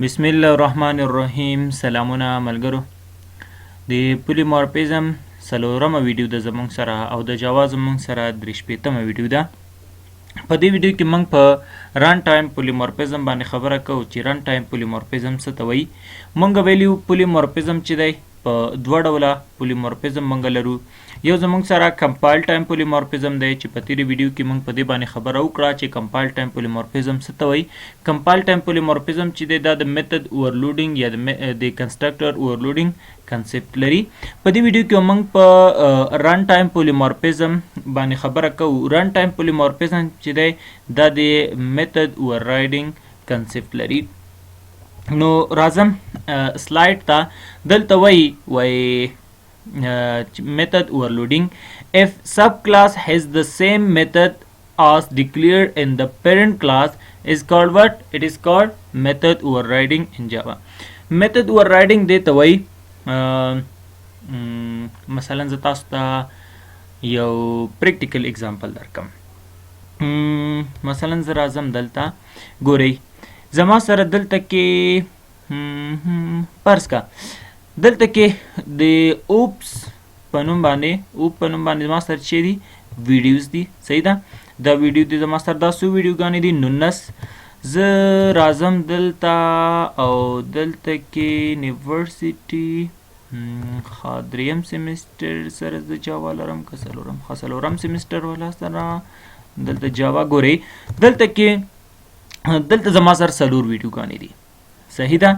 بسم الله الرحمن الرحیم. سلامونه ملګرو. د پولیمورفیزم څلورمه ویډیو د زمونږ سره او د جاوا زمونږ سره 3 ویډیو ده. په دې ویډیو کې موږ په رن ټایم پولیمورفیزم باندې خبره کوو چې رن ټایم پولیمورفیزم څه ته وایي. موږ ویلیو پولیمورفیزم چې دی په دوه ډوله پولیمورفیزم موږ لرو. یو زمونږ سره کمپایل ټایم پولیمورفیزم دی چې په تیرې ویډیو کې موږ په دې باندې خبره وکړه چې کمپایل ټایم پولیمورفیزم څه ته وایي. کمپایل ټایم پولیمورفیزم چې دی دا د میتھډ اوورلوډینګ یا د کنسټرکټر اوورلوډینګ کنسپټ لري. په دې ویډیو کې موږ په رن ټایم پولیمورفیزم باندې خبره کوو. رن ټایم پولیمورفیزم چې دی دا د میتھډ اووررایډینګ کنسپټ لري. نو راځم سلایډ ته. دلته وایي method overloading. If subclass has the same method as declared in the parent class is called what? It is called method overriding in Java. Method overriding دی ته وایي مثلا زه تاسو ته یو پریکټیکل اگزامپل درکم. مثلا زه راځم دلته ګورئ زما سره دلته کې فرض کا دلته کې د اوپس په نوم باندې زما سره چې دي ویډیوز دي. صحیح ده. دا ویډیو دي زما سره دا څو ویډیوګانې دي 19. زه راځم دلته او دلته کې یونیورسټي دریم سیمسټر سره زه جاوا لرم که څلورم سیمسټر والا سره دلته جاوا ګورئ دلته زما سره 4 ویډیوګانې دي. صحیح ده.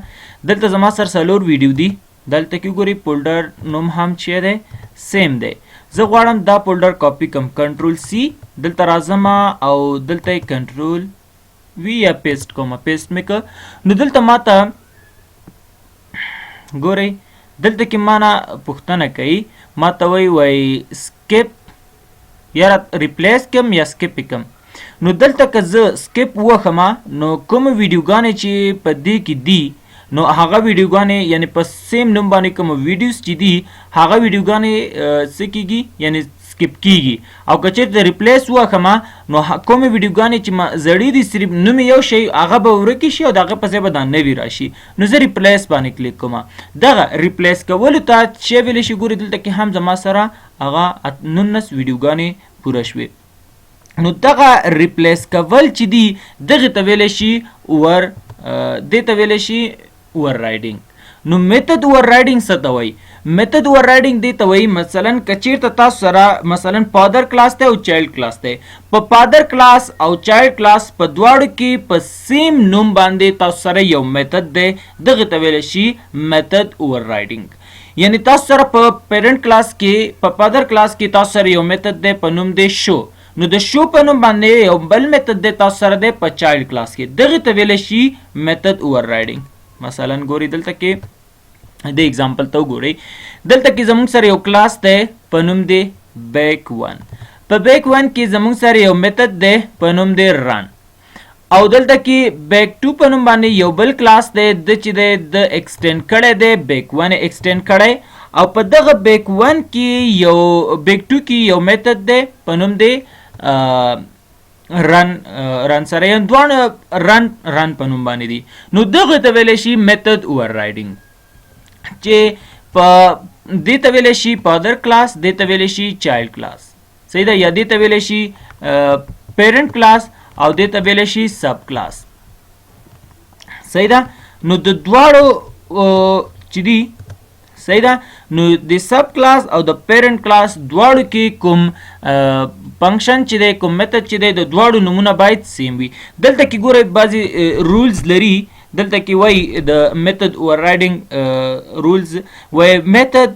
دلته زما سره 4 ویډیو دي. دلته کې ګورئ فولډر نوم هم چې دی سیم دی. زه غواړم دا فولډر کاپی کم کنټرول سی دلته راځم او دلته کنټرول وی یا پیسټ کوم پیسټ مې که. نو دلته ماته ګورئ دلته کې مانا پوښتنه کوي ماته وایي سکیپ یا ریپلیس کم یا سکیپ کم. نو دلته که زه سکیپ وخم نو کوم ویډیوګانې چې په دې کې دي نو هغه ویډیوګانې یعنی په سیم نوم باندې کوم ویډیوز چې دي هغه ویډیوګانې څه کیږي یعنی سکیپ کیږي. او که چېرته ریپلیس وکړم نو کومې ویډیوګانې چې ما زړې دي صرف نوم یو شی هغه به ورکې شي او د هغه په ځای به دا نوي راشي. نو زه ریپلیس باندې کلیک کوم. دغه ریپلیس کولو ته چې ویلی شي ګورئ دلته کې هم زما سره هغه 19 ویډیوګانې پوره شوې. نو دغه ریپلیس کول چې دي دغه ته ویلی شي دې ته ویلی شي overriding. نو میتھډ overriding څه ته وایي؟ میتھډ overriding دې ته وایي مثلا که چیرته تاسو سره مثلا فادر کلاس دی او چایلډ کلاس دی. په فادر کلاس او چایلډ کلاس په دواړو کې په سیم نوم باندې تاسو سره یو میتھډ دی دغه ته ویلی شي میتھډ overriding. یعنی تاسو سره په پیرنټ کلاس کې په فادر کلاس کې تاسو سره یو میتھډ دی په نوم دی شو. نو د شو په نوم باندې یو بل میتھډ دی تاسو سره دی په چایلډ کلاس کې دغه ته ویلی شي میتھډ overriding. مثلا ګورئ دلته کې د اگزامپل ته وګورئ. دلته کې زموږ سره یو کلاس دی په نوم دی بیک 1. په بیک 1 کې زموږ سره یو میتھډ دی په نوم دی رن. او دلته کې بیک 2 په نوم باندې یو بل کلاس دی د چې دی د ایکسټینډ کړی دی بیک 1 ایکسټینډ کړی. او په دغه بیک 1 کې یو بیک 2 کې یو میتھډ دی په نوم دی رن سره یو دوه رن په نوم باندې دي. نو دغه ته ویلی شي میتھډ overriding چې په دې ته ویلی شي فادر کلاس دې ته ویلی شي چایلډ کلاس. صحیح ده. یا دې ته ویلی شي پیرنټ کلاس او دې ته ویلی شي سب کلاس. صحیح ده. نو د دواړو چې دي صحیح ده. نو د سب کلاس او د پیرنټ کلاس دواړو کې کوم فنکشن چې دی کوم میتھډ چې دی د دواړو نومونه باید سیم وي. دلته کې ګورئ بعضې رولز لري. دلته کې وایي د میتھډ overriding رولز وایي میتھډ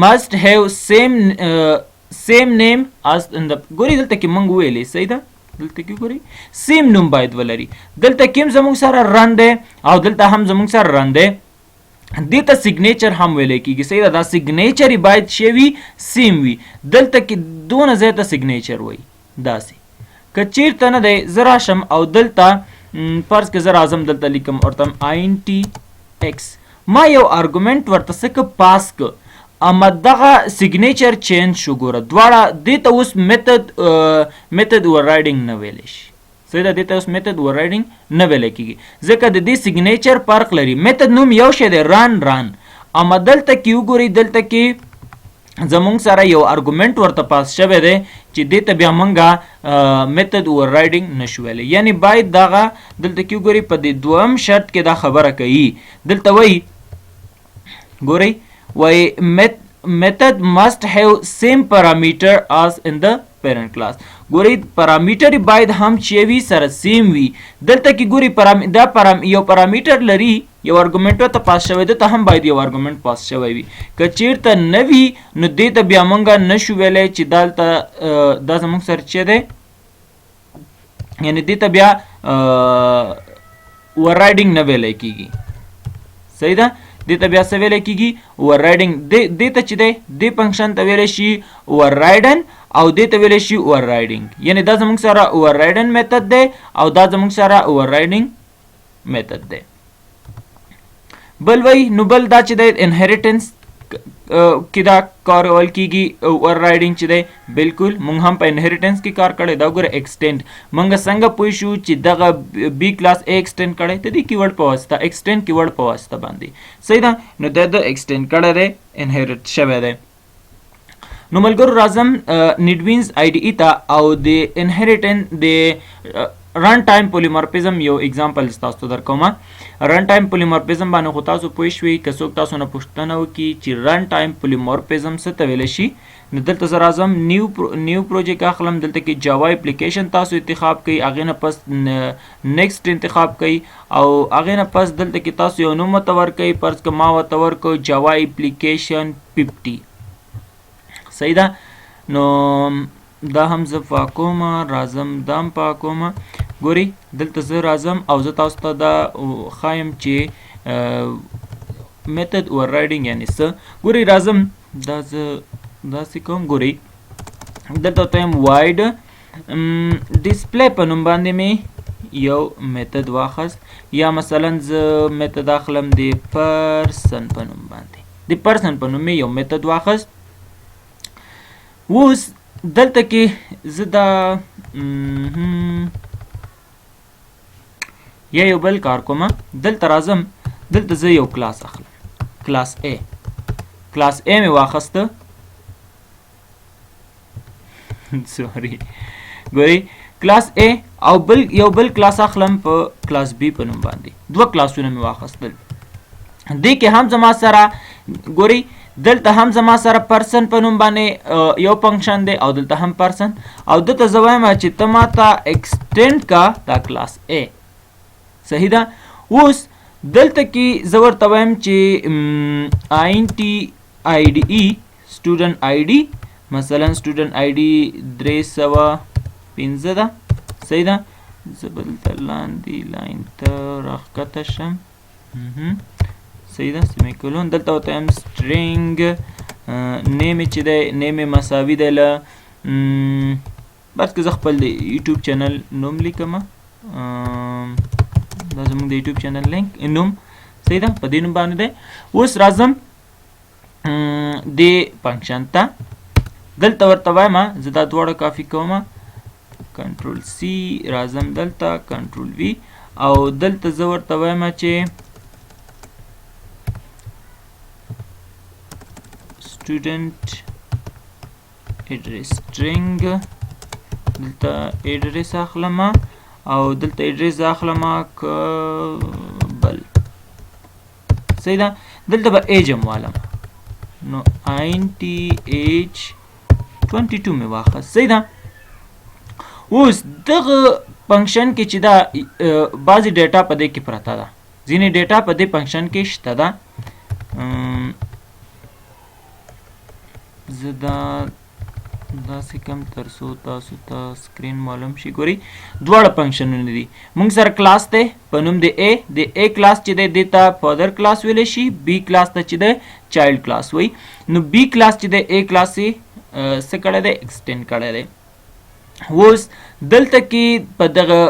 must have same name as in the ګورئ دلته کې موږ ویلې. صحیح ده. دلته کې ګورئ سیم نوم باید ولري. دلته کې هم زموږ سره رن دی او دلته هم زموږ سره رن دی. دې ته سیګنیچر هم ویلی کېږي. صحیح ده. دا سیګنیچر یې باید څه وي سیم وي. دلته کې دونه ځای ته سیګنیچر وایي داسې. که چیرته نه دی زه راشم او دلته فرض که زه راځم دلته لیکم ورته int x ما یو ارګومنټ ورته څه که پاس که اما دغه سیګنیچر چینج شو. ګوره دواړه دې ته اوس میتھډ overriding نه ویلی شي. صحیح ده. دې ته اوس میتد اوورراइډینګ نه ویلی کېږي ځکه د دې سیګنیچر فرق لري. میتد نوم یو شی دی ران اما دلته کې وګورئ دلته کې زمونږ سره یو ارګومنټ ورته پاس شوی دی چې دې ته بیا مونږه میتد اوورراइډینګ نشو ویلی. یعنی باید دغه دلته کې وګورئ په دې دویم شرط کې دا خبره کوي. دلته وایي ګورئ وایي method must have same parameter as in the parent class. ګورئ پرامیټر باید هم چې وي سره سیم وي. دلته کې ګورئ دا یو پرامیټر لري یو ارګومنټ ته پاس شوی دی ته هم باید یو ارګومنټ پاس شوی وي. که چیرته نه وي نو دې ته بیا مونږ نشو ویلی چې دلته دا زموږ سره چې دی یعنی دې ته بیا اوورراइډینګ نه ویلی کېږي. صحیح ده. دې ته بیا څه ویلی کېږي اوورراइډینګ. دې ته چې دی دې فنکشن ته ویلی شي اوورراइډن او دې ته ویلی شي اوورراइډینګ. یعنی دا زموږ سره اوورراइډن میتد دی او دا زموږ سره اوورراइډینګ میتد دی. بل وای نو بل دا چې د انهریټنس کې دا کارول کېږي اوورراइډینګ چې دی بالکل مونږ هم په انهریټنس کې کار کړی. دا وګوره ایکسټینډ مونږ څنګه پوه شو چې دغه بی کلاس ا ایکسټینډ کړی ته دې کیورډ په واسطه ایکسټینډ کیورډ په واسطه باندې. صحیح ده. نو دا د ایکسټینډ کړی دی انهریټ شوی دی. نو ملګرو راځم نیډوینز آی ډي ای ته او د انهریټن د رن ټایم پولیمورفیزم یو اگزامپل تاسو ته درکوم. رن ټایم پولیمورفیزم باندې خو تاسو پوه شوئ. که څوک تاسو نه پوښتنه وکړي چې رن ټایم پولیمورفیزم څه ته ویلی شي نو دلته زه راځم نیو پروجیکټ اخلم. دلته کې جاوا اپلیکیشن تاسو انتخاب کړئ هغې نه پس نیکسټ انتخاب کړئ او هغې نه پس دلته کې تاسو یو نوم ورته ورکوئ. فرض که ما ورته ورکړو جاوا اپلیکیشن 50. صحیح ده. نو دا هم زه پاکوم راځم دا هم پاکوم. ګورئ دلته زه راځم او زه تاسو ته دا ښایم چې میتد اوورراइډینګ یعنی څه. ګورئ راځم دا زه داسې کوم. ګورئ دلته ورته یم واید ډسپلی په نوم باندې مې یو میتد واخست یا مثلا زه میتد اخلم د پرسن په نوم باندې د پرسن په نوم مې یو میتد واخست. اوس دلته کې زه دا یا یو بل کار کوم. دلته راځم دلته زه یو کلاس اخلم کلاس A. کلاس A مې واخسته سوري ګورئ کلاس A او یو بل کلاس اخلم په کلاس B په نوم باندې. دوه کلاسونه مې واخستل. دې کې هم زما سره ګورئ دلته هم زما سره پرسن په نوم باندې یو فنکشن دی او دلته هم پرسن او دلته زه وایم چې ته ماته ایکسټینډ کا دا کلاس A. صحیح ده. اوس دلته کې زه ورته وایم چې INT ID student ID مثلا student ID 315 ده. صحیح ده. زه به دلته لاندې لاین ته راښکته شم. صحیح ده. سیمیکولون دلته ورته وایم سټرینګ نیم چې دی نیم مساوي دی له بس که زه خپل د یوټیوب چینل نوم لیکم دا زموږ د یوټیوب چینل لینک نوم. صحیح ده. په دې نوم باندې دی. اوس راځم دې فنکشن ته دلته ورته وایم زه دا دواړه کافي کوم کنټرول C راځم دلته کنټرول V او دلته زه ورته وایم چې student address string دلته address اخلم او دلته address اخلم کابل. صحیح ده. دلته به age هم والم نو INT age 22 مې واخست. صحیح ده. اوس دغه فنکشن کې چې دا بعضې ډیټا په دې کې پرته ده ځینې ډیټا په دې فنکشن کې شته ده. زه دا داسې کم تر څو تاسو ته سکرین معلوم شي. ګورئ دواړه فنکشنونه دي. موږ سره کلاس دی په نوم د A. د A کلاس چې دی دې ته فادر کلاس ویلی شي. B کلاس ته چې دی چایلډ کلاس وایي. نو B کلاس چې دی A کلاس یې څه کړی دی ایکسټینډ کړی دی. اوس دلته کې په دغه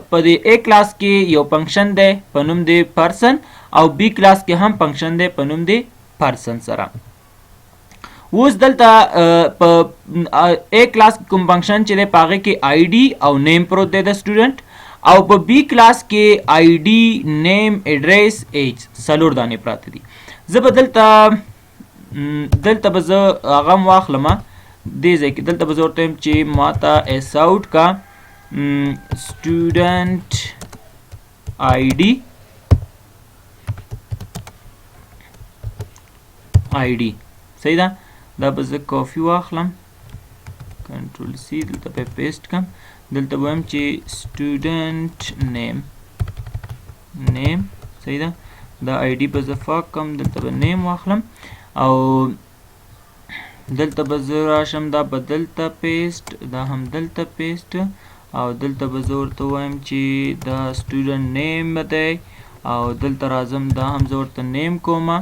په د A کلاس کې یو فنکشن دی په نوم د پرسن او B کلاس کې هم فنکشن دی په نوم د پرسن سره. اوس دلته په A کلاس کوم فنکشن چې دی په هغې کې آی ډي او نیم پروت دی د سټوډنټ، او په بی کلاس کې آی ډي نیم ایډریس ایج څلور دانې پراته دي. زه به دلته به زه هغه هم واخلمه دې ځای کې. دلته به زه ورته وایم چې ما ته ایس آوټ کا سټوډنټ آی ډي صحیح ده. دا به زه کافي واخلم، کنټرول سی دلته به پیسټ کړم. دلته به وایم چې سټوډنټ نیم صحیح ده. دا آی ډي به زه فاک کړم، دلته به نیم واخلم، او دلته به زه راشم دا به دلته پیسټ، دا هم دلته پیسټ، او دلته به زه ورته وایم چې دا سټوډنټ نیم دی، او دلته راځم دا هم زه ورته نیم کومه،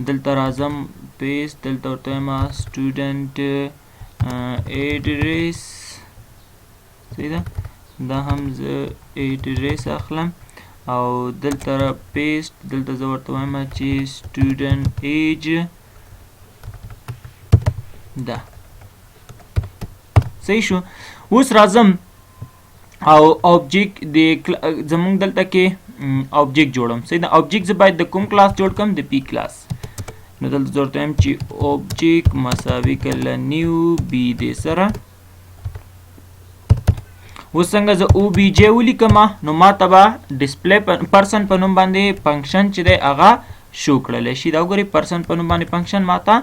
دلته راځم پیسټ، دلته ورته وایم سټوډنټ ایډریس صحیح ده. دا هم زه ایډریس اخلم، او دلته پیسټ، دلته زه ورته وایم چې سټوډنټ ایج ده صحیح شو. اوس راځم او آبجیکټ د زمونږ دلته کې آبجیکټ جوړم صحیح ده. آبجیکټ زه باید د کوم کلاس جوړ کړم؟ د پی کلاس. نو دلته زه ورته وایم چې آبجیکټ مساوي کله نیو بی دې سره. اوس څنګه زه او بی جی ولیکم نو ما ته به ډسپلی پرسن په نوم باندې فنکشن چې دی هغه شو کړلی شي. دا وګورئ پرسن په نوم باندې فنکشن ما ته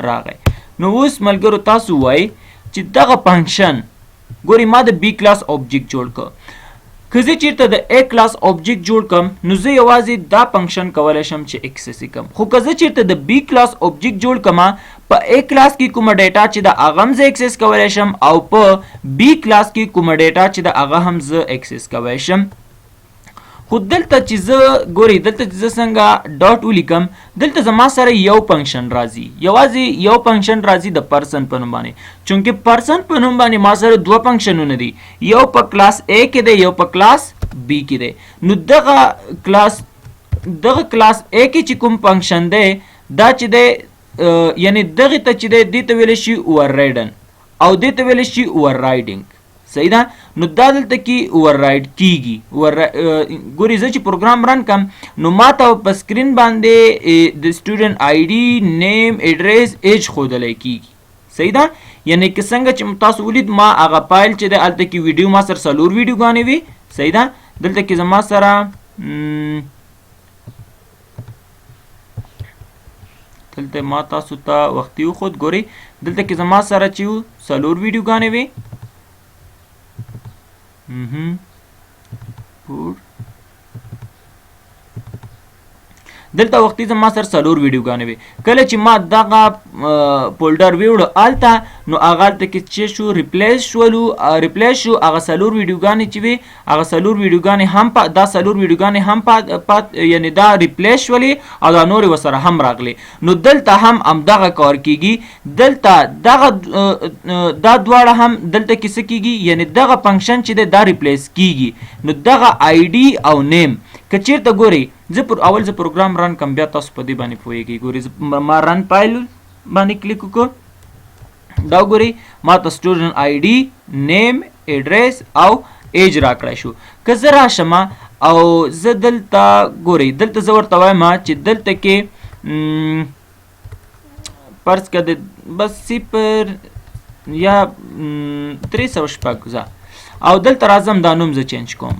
راغی. نو اوس ملګرو تاسو وایئ چې دغه فنکشن ګورئ ما د بی کلاس آبجیکټ جوړ کړ. که زه چېرته د ا کلاس آبجیکټ جوړ کړم نو زه یوازې دا فنکشن کولی شم چې اکسس یې کړم، خو که زه چېرته د بی کلاس آبجیکټ جوړ کړم په ا کلاس کې کومه ډیټا چې د هغه هم زه اکسس کولی شم، او په بی کلاس کې کومه ډیټا چې د هغه هم زه اکسس کولی شم. خو دلته چې زه ګورئ دلته چې زه څنګه ډاټ ولیکم، دلته زما سره یو فنکشن راځي، یوازې یو فنکشن راځي د پرسن په نوم باندې، چونکې پرسن په نوم باندې ما سره دوه فنکشنونه دي، یو په کلاس A کې دی، یو په کلاس B کې دی. نو دغه کلاس A کې چې کوم فنکشن دی دا چې دی یعنی دغه ته چې دی دې ته ویلی شي اووررایډن، او دې ته ویلی شي اووررایډینګ صحیح ده. نو دا دلته کې اووررایډ کیږي. ګورئ زه چې پروګرام رن کم نو ما ته په سکرین باندې د سټوډنټ آی ډي نیم ایډریس ایج ښودلی کیږي صحیح ده. یعنی که څنګه چې تاسو ولید ما هغه فایل چې دی هلته کې ویډیو ما سره 4 ویډیوګانې وي صحیح ده. دلته کې زما سره دلته ما تاسو ته وختي وښود. ګورئ دلته کې زما سره چې 4 ویډیوګانې وي دلته وختي زما سره 4 ویډیوګانې وي. کله چې ما دغه فولډر ویوړو هلته نو هغه هلته کې چې شو ریپلیس شو هغه 4 ویډیوګانې چې وي هغه 4 ویډیوګانې هم دا 4 ویډیوګانې هم یعنی دا ریپلیس شولې او دا نورې ورسره هم راغلې. نو دلته هم همدغه کار کیږي. دلته دغه دا دواړه هم دلته کې څه کیږي یعنی دغه فنکشن چې دی دا ریپلیس کیږي. نو دغه آی ډي او نیم که چیرته ګورئ زه پروګرام رن کم بیا تاسو په دې باندې پوهیږئ. ګورئ ما رن فایل باندې کلیک وکړو، دا ګورئ ما ته سټوډنټ آی ډي نیم ایډریس او ایج راکړی شو. که زه راشم او زه دلته ګورئ دلته زه ورته وایم چې دلته کې فرض کړه بس 0 یا 306 او دلته راځم دا نوم زه چینج کوم.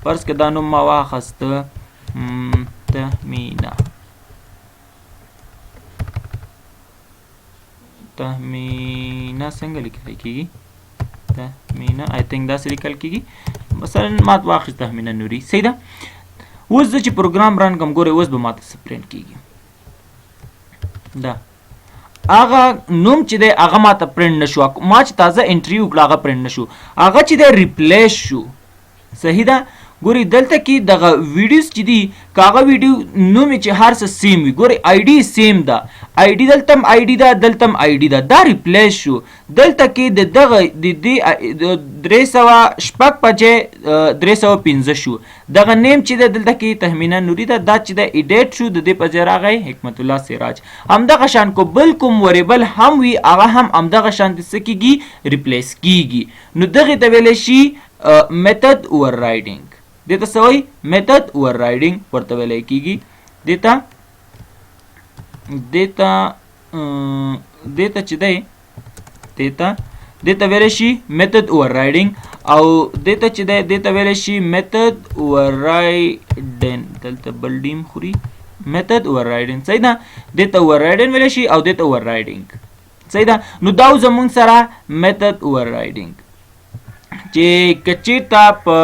فرض کړه دا نوم ما واخسته تهمینه څنګه لیکل کیږي؟ تهمینه آی تھنک داسې لیکل کیږي. مثلا ما واخیست تهمینه نوري صحیح ده. اوس زه چې پروګرام رن کوم ګورئ اوس به ماته څه پرنټ کیږي. دا هغه نوم چې دی هغه ماته پرنټ نشو، ما چې تازه انټري وکړه هغه پرنټ نشو، هغه چې دی ریپلیس شو صحیح ده. ګوري دلته کې دغه ویډیوز چې دي کاغه ویډیو نوم چې هر څه سیم وي ګوري آی ډي سیم ده آی ډي دلته هم آی ډي ده دلته هم آی ډي ده دا ریپلیس شو دلته کې د دغه د دې 300 شپږ بجې 315 شو دغه نیم چې ده دلته کې تهمینه نوري ده دا چې ده ایډیټ شو د دې په ځای راغی حکمت الله سراج همدغه شان کو بل کوم وریبل هم وي هغه هم همدغه شان د څه کېږي ریپلیس کېږي نو دغې ته ویلی شي میتھډ اوور رایډینګ دیتا سوی میتھڈ اوور رائڈنگ ورته ویلی کیږي دیتا چې دی دیتا ویلی شي میتھډ اوور رائڈنگ او دیتا چې دی دیتا ویلی شي میتھډ اوور رائډنګ دلته بل ډیم خوري میتھډ اوور رائډنګ صحیح ده دیتا اوور رائډنګ ویلی شي او دیتا اوور رائډنګ صحیح ده نو دا زمونږ سره میتھډ اوور رائډنګ چې کچیرته په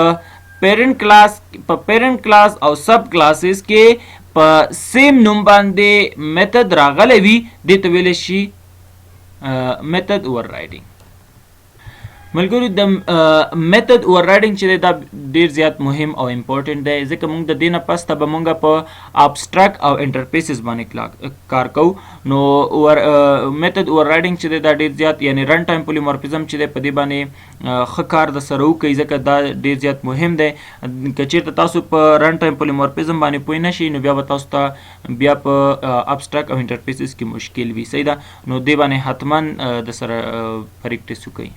پیرنٹ کلاس او سب کلاسز کې په سیم نوم باندې میتھډ راغلی وي دې ته ویلی شي میتھډ اوور رائډنګ ملګرو د میتھډ اوور رائډنګ چې دی دا ډیر زیات مهم او امپورټنټ دی ځکه موږ د دې نه پس ته به موږ په ابسټرکټ او انټرفیسز باندې کار کوو نو میتھډ اوور رائډنګ چې دی دا ډیر زیات یعنی رن ټایم پولیمورفیزم چې دی په دې باندې ښه کار د سره وکړئ ځکه دا ډیر زیات مهم دی که چیرته تاسو په رن ټایم پولیمورفیزم باندې پوه نه شئ نو بیا به تاسو ته بیا په ابسټرکټ او انټرفیسز کې مشکل وي صحیح ده نو دې باندې حتما د سره پریکټس وکړئ